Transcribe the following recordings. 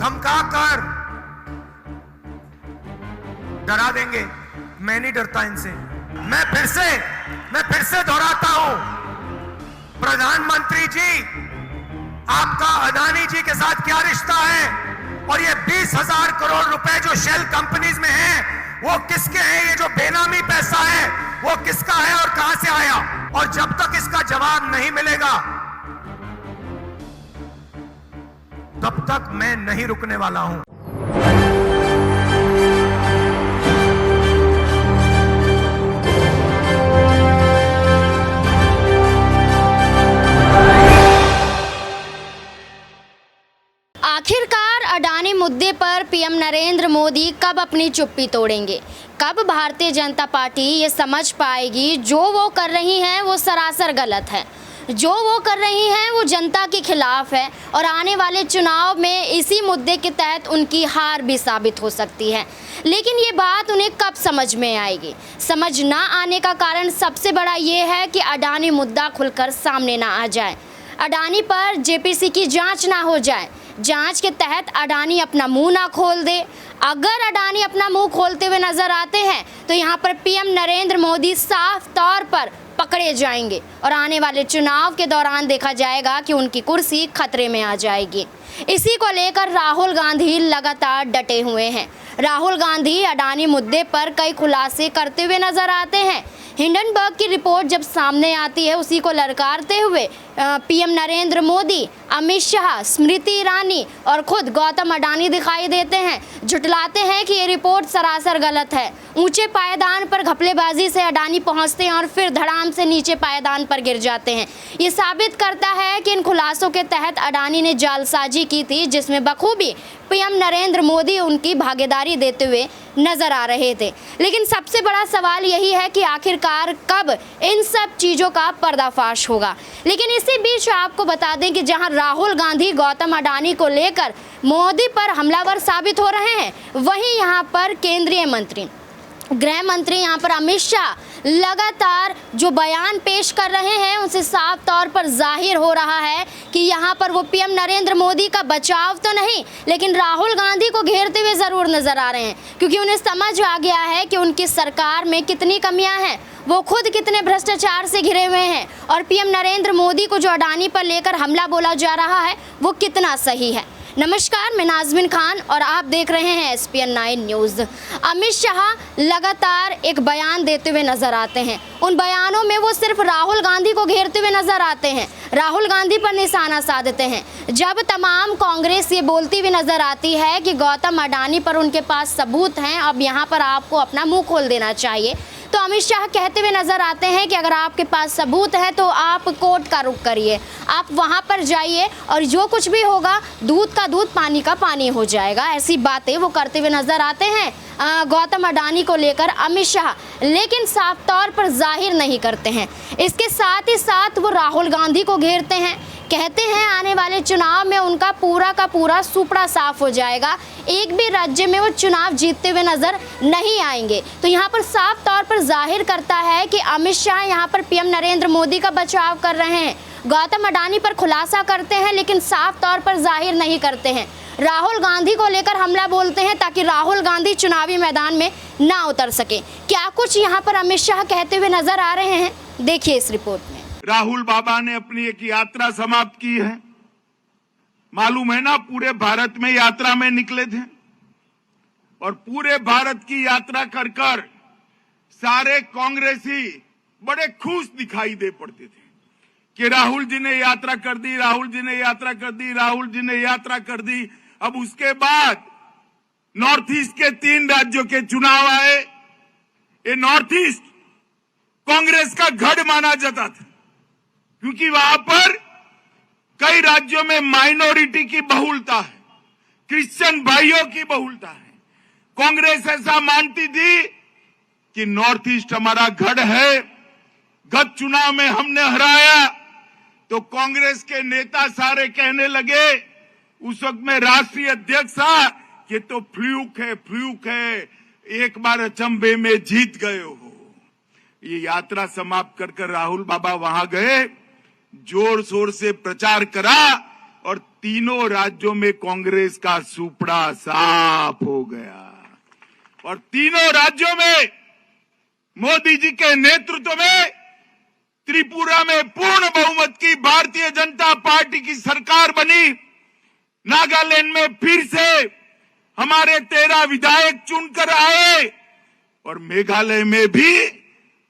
धमका कर डरा देंगे। मैं नहीं डरता इनसे। मैं फिर से दोहराता हूं, प्रधानमंत्री जी, आपका अडानी जी के साथ क्या रिश्ता है? और ये 20,000 करोड़ रुपए जो शेल कंपनीज में है, वो किसके हैं? ये जो बेनामी पैसा है वो किसका है और कहां से आया? और जब तक इसका जवाब नहीं मिलेगा तब तक मैं नहीं रुकने वाला हूं। आखिरकार अडानी मुद्दे पर पीएम नरेंद्र मोदी कब अपनी चुप्पी तोड़ेंगे? कब भारतीय जनता पार्टी ये समझ पाएगी जो वो कर रही हैं वो सरासर गलत है, जो वो कर रही हैं वो जनता के खिलाफ है और आने वाले चुनाव में इसी मुद्दे के तहत उनकी हार भी साबित हो सकती है। लेकिन ये बात उन्हें कब समझ में आएगी? समझ ना आने का कारण सबसे बड़ा ये है कि अडानी मुद्दा खुलकर सामने ना आ जाए, अडानी पर जेपीसी की जांच ना हो जाए, जांच के तहत अडानी अपना मुंह ना खोल दे। अगर अडानी अपना मुंह खोलते हुए नजर आते हैं तो यहाँ पर पीएम नरेंद्र मोदी साफ तौर पर पकड़े जाएंगे और आने वाले चुनाव के दौरान देखा जाएगा कि उनकी कुर्सी खतरे में आ जाएगी। इसी को लेकर राहुल गांधी लगातार डटे हुए हैं। राहुल गांधी अडानी मुद्दे पर कई खुलासे करते हुए नजर आते हैं। हिंडनबर्ग की रिपोर्ट जब सामने आती है उसी को ललकारते हुए पीएम नरेंद्र मोदी, अमित शाह, स्मृति ईरानी और खुद गौतम अडानी दिखाई देते हैं, झुटलाते हैं कि ये रिपोर्ट सरासर गलत है। ऊंचे पायदान पर घपलेबाजी से अडानी पहुंचते हैं और फिर धड़ाम से नीचे पायदान पर गिर जाते हैं। ये साबित करता है कि इन खुलासों के तहत अडानी ने जालसाजी की थी, जिसमें बखूबी पीएम नरेंद्र मोदी उनकी भागीदारी देते हुए नजर आ रहे थे। लेकिन सबसे बड़ा सवाल यही है कि आखिरकार कब इन सब चीज़ों का पर्दाफाश होगा। लेकिन इसी बीच आपको बता दें कि जहां राहुल गांधी गौतम अडानी को लेकर मोदी पर हमलावर साबित हो रहे हैं, वहीं यहां पर केंद्रीय मंत्री, गृह मंत्री यहाँ पर अमित शाह लगातार जो बयान पेश कर रहे हैं उनसे साफ तौर पर जाहिर हो रहा है कि यहाँ पर वो पीएम नरेंद्र मोदी का बचाव तो नहीं लेकिन राहुल गांधी को घेरते हुए ज़रूर नजर आ रहे हैं, क्योंकि उन्हें समझ आ गया है कि उनकी सरकार में कितनी कमियां हैं, वो खुद कितने भ्रष्टाचार से घिरे हुए हैं और पीएम नरेंद्र मोदी को जो अडानी पर लेकर हमला बोला जा रहा है वो कितना सही है। नमस्कार, मैं नाज़मीन खान और आप देख रहे हैं SPN 9 न्यूज़। अमित शाह लगातार एक बयान देते हुए नजर आते हैं। उन बयानों में वो सिर्फ राहुल गांधी को घेरते हुए नजर आते हैं, राहुल गांधी पर निशाना साधते हैं। जब तमाम कांग्रेस ये बोलती हुई नजर आती है कि गौतम अडानी पर उनके पास सबूत हैं, अब यहाँ पर आपको अपना मुंह खोल देना चाहिए, तो अमित शाह कहते हुए नजर आते हैं कि अगर आपके पास सबूत है तो आप कोर्ट का रुख करिए, आप वहां पर जाइए और जो कुछ भी होगा दूध का दूध पानी का पानी हो जाएगा। ऐसी बातें वो करते हुए नजर आते हैं गौतम अडानी को लेकर अमित शाह, लेकिन साफ तौर पर जाहिर नहीं करते हैं। इसके साथ ही साथ वो राहुल गांधी को घेरते हैं, कहते हैं आने वाले चुनाव में उनका पूरा का पूरा सुपड़ा साफ हो जाएगा, एक भी राज्य में वो चुनाव जीतते हुए नजर नहीं आएंगे। तो यहाँ पर साफ तौर पर जाहिर करता है कि अमित शाह यहाँ पर पीएम नरेंद्र मोदी का बचाव कर रहे हैं, गौतम अडानी पर खुलासा करते हैं लेकिन साफ तौर पर जाहिर नहीं करते हैं। राहुल गांधी को लेकर हमला बोलते हैं ताकि राहुल गांधी चुनावी मैदान में ना उतर सके। क्या कुछ यहाँ पर अमित शाह कहते हुए नजर आ रहे हैं, देखिए इस रिपोर्ट में। राहुल बाबा ने अपनी एक यात्रा समाप्त की है, मालूम है ना, पूरे भारत में यात्रा में निकले थे और पूरे भारत की यात्रा कर कर सारे कांग्रेसी बड़े खुश दिखाई दे पड़ते थे कि राहुल जी ने यात्रा कर दी, राहुल जी ने यात्रा कर दी, राहुल जी ने यात्रा कर दी। अब उसके बाद नॉर्थ ईस्ट के 3 राज्यों के चुनाव आए। ये नॉर्थ ईस्ट कांग्रेस का गढ़ माना जाता था, क्योंकि वहां पर कई राज्यों में माइनॉरिटी की बहुलता है, क्रिश्चियन भाइयों की बहुलता है। कांग्रेस ऐसा मानती थी कि नॉर्थ ईस्ट हमारा गढ़ है, गत चुनाव में हमने हराया तो कांग्रेस के नेता सारे कहने लगे, उस वक्त में राष्ट्रीय अध्यक्ष था, ये तो फ्लूक है, फ्लूक है, एक बार अचंभे में जीत गए हो। ये यात्रा समाप्त कर राहुल बाबा वहां गए, जोर शोर से प्रचार करा और तीनों राज्यों में कांग्रेस का सुपड़ा साफ हो गया और तीनों राज्यों में मोदी जी के नेतृत्व में त्रिपुरा में पूर्ण बहुमत की भारतीय जनता पार्टी की सरकार बनी। नागालैंड में फिर से हमारे 13 विधायक चुनकर आए और मेघालय में भी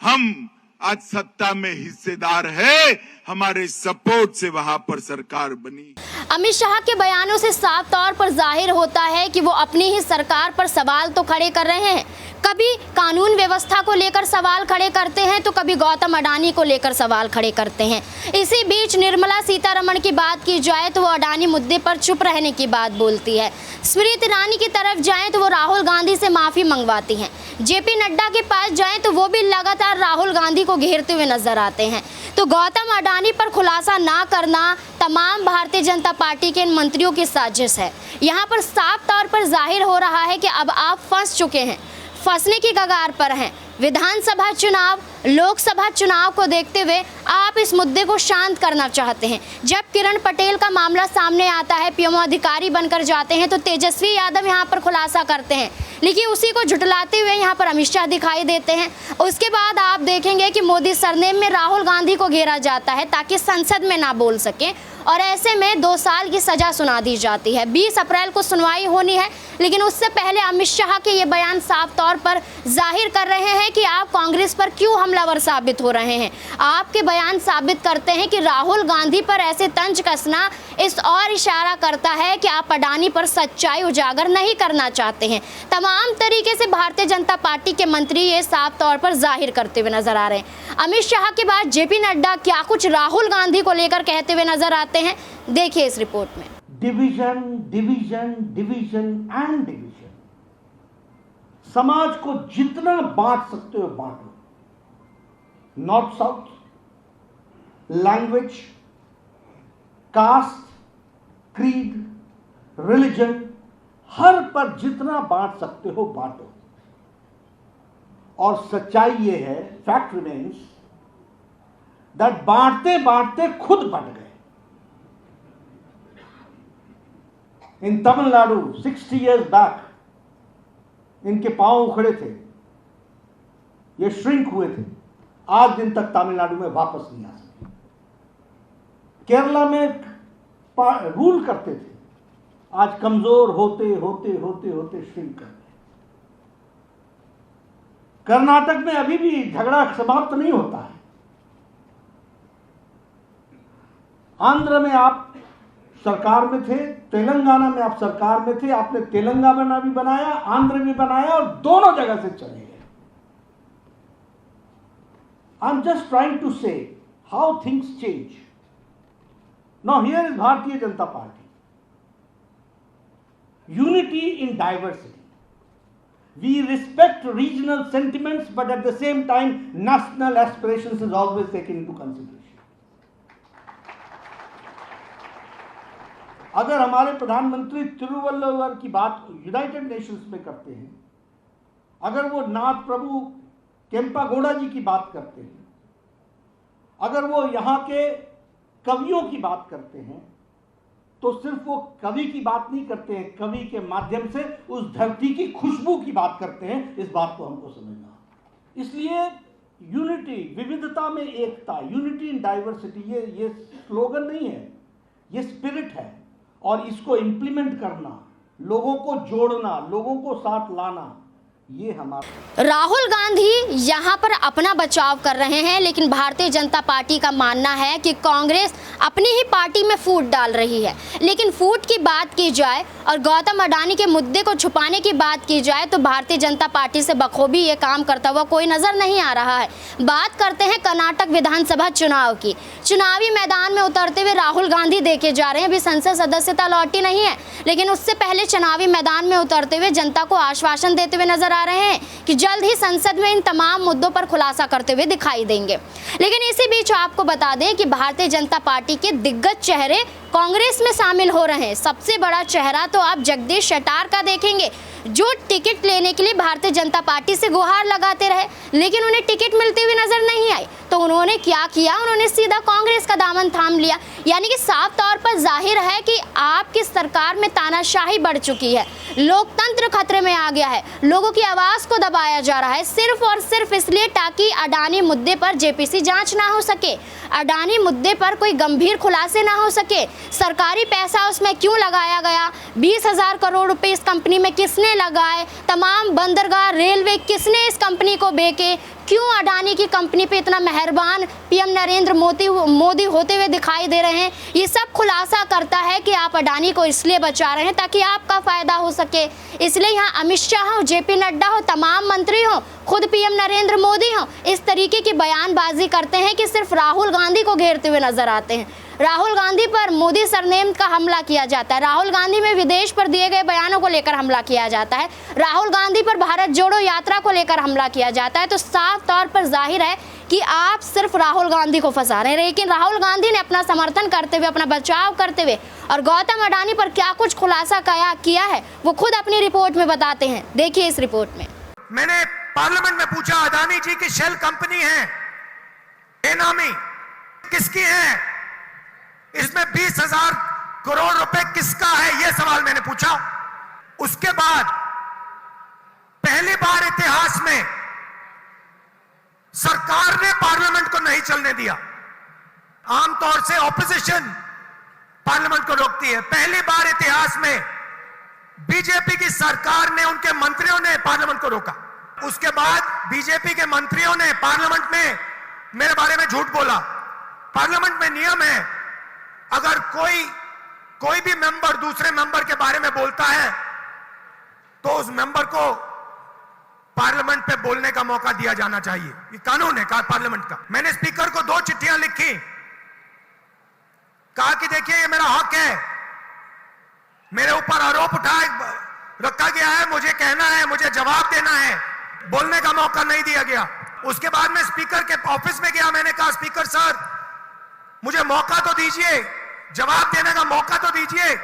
हम आज सत्ता में हिस्सेदार है। हमारे सपोर्ट से वहां पर सरकार बनी। अमित शाह के बयानों से साफ तौर पर जाहिर होता है कि वो अपनी ही सरकार पर सवाल तो खड़े कर रहे हैं। कभी कानून व्यवस्था को लेकर सवाल खड़े करते हैं तो कभी गौतम अडानी को लेकर सवाल खड़े करते हैं। इसी बीच निर्मला सीतारमण की बात की जाए तो वो अडानी मुद्दे पर चुप रहने की बात बोलती है। स्मृति ईरानी की तरफ जाएं तो वो राहुल गांधी से माफी मंगवाती हैं। जेपी नड्डा के पास जाएं तो वो भी लगातार राहुल गांधी को घेरते हुए नजर आते हैं। तो गौतम अडानी पर खुलासा ना करना तमाम भारतीय जनता पार्टी के इन मंत्रियों की साजिश है। यहाँ पर साफ तौर पर जाहिर हो रहा है कि अब आप फंस चुके हैं, फंसने की कगार पर हैं। विधानसभा चुनाव, लोकसभा चुनाव को देखते हुए आप इस मुद्दे को शांत करना चाहते हैं। जब किरण पटेल का मामला सामने आता है, पीएमओ अधिकारी बनकर जाते हैं तो तेजस्वी यादव यहाँ पर खुलासा करते हैं, लेकिन उसी को झुठलाते हुए यहाँ पर अमित शाह दिखाई देते हैं। उसके बाद आप देखेंगे कि मोदी सरनेम में राहुल गांधी को घेरा जाता है ताकि संसद में ना बोल सकें और ऐसे में 2 साल की सजा सुना दी जाती है। 20 अप्रैल को सुनवाई होनी है, लेकिन उससे पहले अमित शाह के ये बयान साफ तौर पर जाहिर कर रहे हैं कि आप कांग्रेस पर क्यों हमलावर साबित हो रहे हैं। आपके बयान साबित करते हैं कि राहुल गांधी पर ऐसे तंज कसना इस और इशारा करता है कि आप अडानी पर सच्चाई उजागर नहीं करना चाहते हैं। तमाम तरीके से भारतीय जनता पार्टी के मंत्री ये साफ तौर पर जाहिर करते हुए नजर आ रहे हैं। अमित शाह के बाद जेपी नड्डा क्या कुछ राहुल गांधी को लेकर कहते हुए नजर आते हैं, देखिए इस रिपोर्ट में। Division, division, division and division. समाज को जितना बांट सकते हो बांटो। North south, language, caste, creed, religion, हर पर जितना बांट सकते हो बांटो। और सच्चाई ये है, फैक्ट रिमेन्स दैट बांटते बांटते खुद बंट गए। इन तमिलनाडु 60 years बैक इनके पांव उखड़े थे, ये श्रिंक हुए थे, आज दिन तक तमिलनाडु में वापस नहीं आ सके। केरला में रूल करते थे, आज कमजोर होते होते होते होते श्रिंक कर गए। कर्नाटक में अभी भी झगड़ा समाप्त नहीं होता है। आंध्र में आप सरकार में थे, तेलंगाना में आप सरकार में थे, आपने तेलंगाना भी बनाया, आंध्र भी बनाया और दोनों जगह से चले गए। I am just trying to say how things change. Now here is Bharatiya Janata Party, unity in diversity. We respect regional sentiments, but at the same time, national aspirations is always taken into consideration. अगर हमारे प्रधानमंत्री तिरुवल्लुवर की बात United Nations में करते हैं, अगर वो नाथ प्रभु केम्पागौड़ा जी की बात करते हैं, अगर वो यहाँ के कवियों की बात करते हैं, तो सिर्फ वो कवि की बात नहीं करते हैं, कवि के माध्यम से उस धरती की खुशबू की बात करते हैं। इस बात को हमको समझना। इसलिए यूनिटी, विविधता में एकता, यूनिटी इन डाइवर्सिटी, ये स्लोगन नहीं है, ये स्पिरिट है। और इसको इम्प्लीमेंट करना, लोगों को जोड़ना, लोगों को साथ लाना, ये हमारा। राहुल गांधी यहाँ पर अपना बचाव कर रहे हैं, लेकिन भारतीय जनता पार्टी का मानना है कि कांग्रेस अपनी ही पार्टी में फूट डाल रही है। लेकिन फूट की बात की जाए और गौतम अडानी के मुद्दे को छुपाने की बात की जाए तो भारतीय जनता पार्टी से बखूबी ये काम करता हुआ कोई नजर नहीं आ रहा है। बात करते हैं कर्नाटक विधानसभा चुनाव की। चुनावी मैदान में उतरते हुए राहुल गांधी देखे जा रहे हैं। अभी संसद सदस्यता लौटी नहीं है, लेकिन उससे पहले चुनावी मैदान में उतरते हुए जनता को आश्वासन देते हुए नजर आ रहे हैं कि जल्द ही संसद में इन तमाम मुद्दों पर खुलासा करते हुए दिखाई देंगे। लेकिन इसी बीच आपको बता दें कि भारतीय जनता पार्टी के दिग्गज चेहरे कांग्रेस में शामिल हो रहे हैं। सबसे बड़ा चेहरा तो आप जगदीश शेट्टार का देखेंगे, जो टिकट लेने के लिए भारतीय जनता पार्टी से गुहार लगाते रहे, लेकिन उन्हें टिकट मिलते हुए नजर नहीं आई। तो उन्होंने क्या किया, उन्होंने सीधा कांग्रेस का दामन थाम लिया। यानी कि साफ तौर पर जाहिर है कि आपकी सरकार में तानाशाही बढ़ चुकी है, लोकतंत्र खतरे में आ गया है, लोगों की आवाज को दबाया जा रहा है, सिर्फ और सिर्फ इसलिए ताकि अडानी मुद्दे पर जेपीसी जांच ना हो सके, अडानी मुद्दे पर कोई गंभीर खुलासे ना हो सके। सरकारी पैसा उसमें क्यों लगाया गया, 20,000 करोड़ रुपए इस कंपनी में किसने लगाए, तमाम बंदरगाह, रेलवे किसने इस कंपनी को बेचे, क्यों अडानी की कंपनी पे इतना मेहरबान पीएम नरेंद्र मोदी होते हुए दिखाई दे रहे हैं। ये सब खुलासा करता है कि आप अडानी को इसलिए बचा रहे हैं ताकि आपका फायदा हो सके। इसलिए यहाँ अमित शाह हो, जेपी नड्डा हो, तमाम मंत्री हो, खुद पीएम नरेंद्र मोदी हो, इस तरीके की बयानबाजी करते हैं कि सिर्फ राहुल गांधी को घेरते हुए नजर आते हैं। राहुल गांधी पर मोदी सरनेम का हमला किया जाता है, राहुल गांधी में विदेश पर दिए गए बयानों को लेकर हमला किया जाता है, राहुल गांधी पर भारत जोड़ो यात्रा को लेकर हमला किया जाता है। तो साफ तौर पर जाहिर है कि आप सिर्फ राहुल गांधी को फंसा रहे हैं। लेकिन राहुल गांधी ने अपना समर्थन करते हुए, अपना बचाव करते हुए और गौतम अडानी पर क्या कुछ खुलासा किया है वो खुद अपनी रिपोर्ट में बताते हैं। देखिए इस रिपोर्ट में। मैंने पार्लियामेंट में पूछा, अडानी जी की शेल कंपनी है, बेनामी किसकी है, इसमें 20,000 करोड़ रुपए किसका है, यह सवाल मैंने पूछा। उसके बाद पहली बार इतिहास में सरकार ने पार्लियामेंट को नहीं चलने दिया। आमतौर से ऑपोजिशन पार्लियामेंट को रोकती है, पहली बार इतिहास में बीजेपी की सरकार ने, उनके मंत्रियों ने पार्लियामेंट को रोका। उसके बाद बीजेपी के मंत्रियों ने पार्लियामेंट में मेरे बारे में झूठ बोला। पार्लियामेंट में नियम है, अगर कोई भी मेंबर दूसरे मेंबर के बारे में बोलता है तो उस मेंबर को पार्लियामेंट पे बोलने का मौका दिया जाना चाहिए। ये कानून है पार्लियामेंट का। मैंने स्पीकर को 2 चिट्ठियां लिखी, कहा कि देखिए ये मेरा हक है, मेरे ऊपर आरोप रखा गया है, मुझे कहना है, मुझे जवाब देना है, बोलने का मौका नहीं दिया गया। उसके बाद मैं स्पीकर के ऑफिस में गया, मैंने कहा स्पीकर सर मुझे मौका तो दीजिए, जवाब देने का मौका तो दीजिए।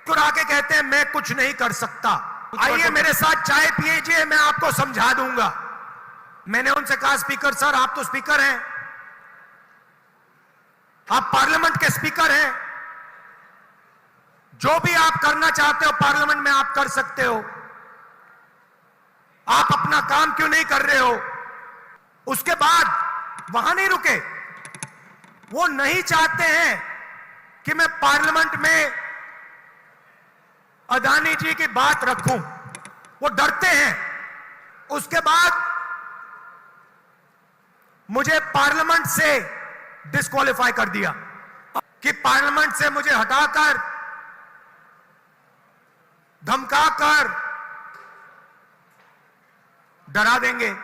तो आके कहते हैं मैं कुछ नहीं कर सकता, आइए मेरे साथ चाय पिएजिए, मैं आपको समझा दूंगा। मैंने उनसे कहा स्पीकर सर आप तो स्पीकर हैं, आप पार्लियामेंट के स्पीकर हैं, जो भी आप करना चाहते हो पार्लियामेंट में आप कर सकते हो, आप अपना काम क्यों नहीं कर रहे हो। उसके बाद वहां नहीं रुके, वो नहीं चाहते हैं कि मैं पार्लियामेंट में अडानी जी की बात रखूं, वो डरते हैं। उसके बाद मुझे पार्लियामेंट से डिस्क्वालीफाई कर दिया कि पार्लियामेंट से मुझे हटाकर, धमकाकर डरा देंगे।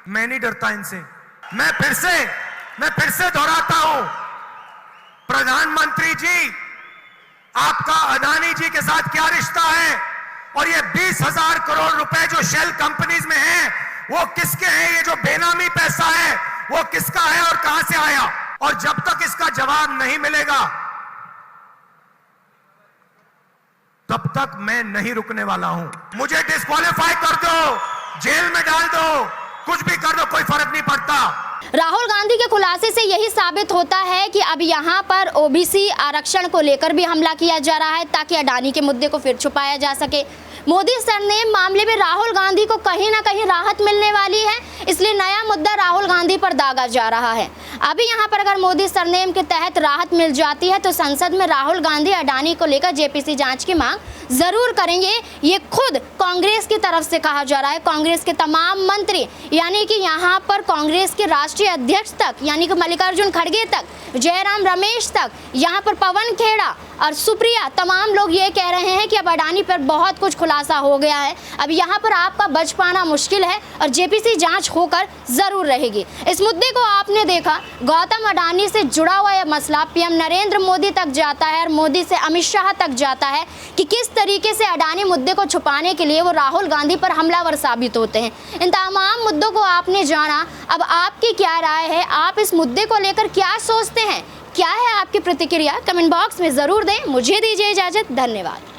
मैं नहीं डरता इनसे। मैं फिर से दोहराता हूं, प्रधानमंत्री जी आपका अडानी जी के साथ क्या रिश्ता है, और ये 20,000 करोड़ रुपए जो शेल कंपनीज में हैं वो किसके हैं, ये जो बेनामी पैसा है वो किसका है और कहां से आया। और जब तक इसका जवाब नहीं मिलेगा तब तक मैं नहीं रुकने वाला हूं। मुझे डिस्क्वालीफाई कर दो, जेल में डाल दो, कुछ भी कर दो, कोई फर्क नहीं पड़ता। राहुल गांधी के खुलासे से यही साबित होता है कि अब यहाँ पर ओबीसी आरक्षण को लेकर भी हमला किया जा रहा है ताकि अडानी के मुद्दे को फिर छुपाया जा सके। मोदी सरनेम मामले में राहुल गांधी को कहीं ना कहीं राहत मिलने वाली है, इसलिए नया मुद्दा राहुल गांधी पर दागा जा रहा है। अभी यहाँ पर अगर मोदी सरनेम के तहत राहत मिल जाती है तो संसद में राहुल गांधी अडानी को लेकर जेपीसी जांच की मांग जरूर करेंगे। ये खुद कांग्रेस की तरफ से कहा जा रहा है, कांग्रेस के तमाम मंत्री, यानी कि यहाँ पर कांग्रेस के राष्ट्रीय अध्यक्ष तक, यानी कि मल्लिकार्जुन खड़गे तक, जयराम रमेश तक, यहाँ पर पवन खेड़ा और सुप्रिया, तमाम लोग ये कह रहे हैं कि अब अडानी पर बहुत कुछ खुलासा हो गया है, अब यहाँ पर आपका बच पाना मुश्किल है और जेपीसी जांच होकर जरूर रहेगी। इस मुद्दे को आपने देखा, गौतम अडानी से जुड़ा हुआ यह मसला पीएम नरेंद्र मोदी तक जाता है और मोदी से अमित शाह तक जाता है कि किस तरीके से अडानी मुद्दे को छुपाने के लिए वो राहुल गांधी पर हमलावर साबित होते हैं। इन तमाम मुद्दों को आपने जाना, अब आपकी क्या राय है, आप इस मुद्दे को लेकर क्या सोचते हैं, क्या है आपकी प्रतिक्रिया, कमेंट बॉक्स में ज़रूर दें। मुझे दीजिए इजाज़त, धन्यवाद।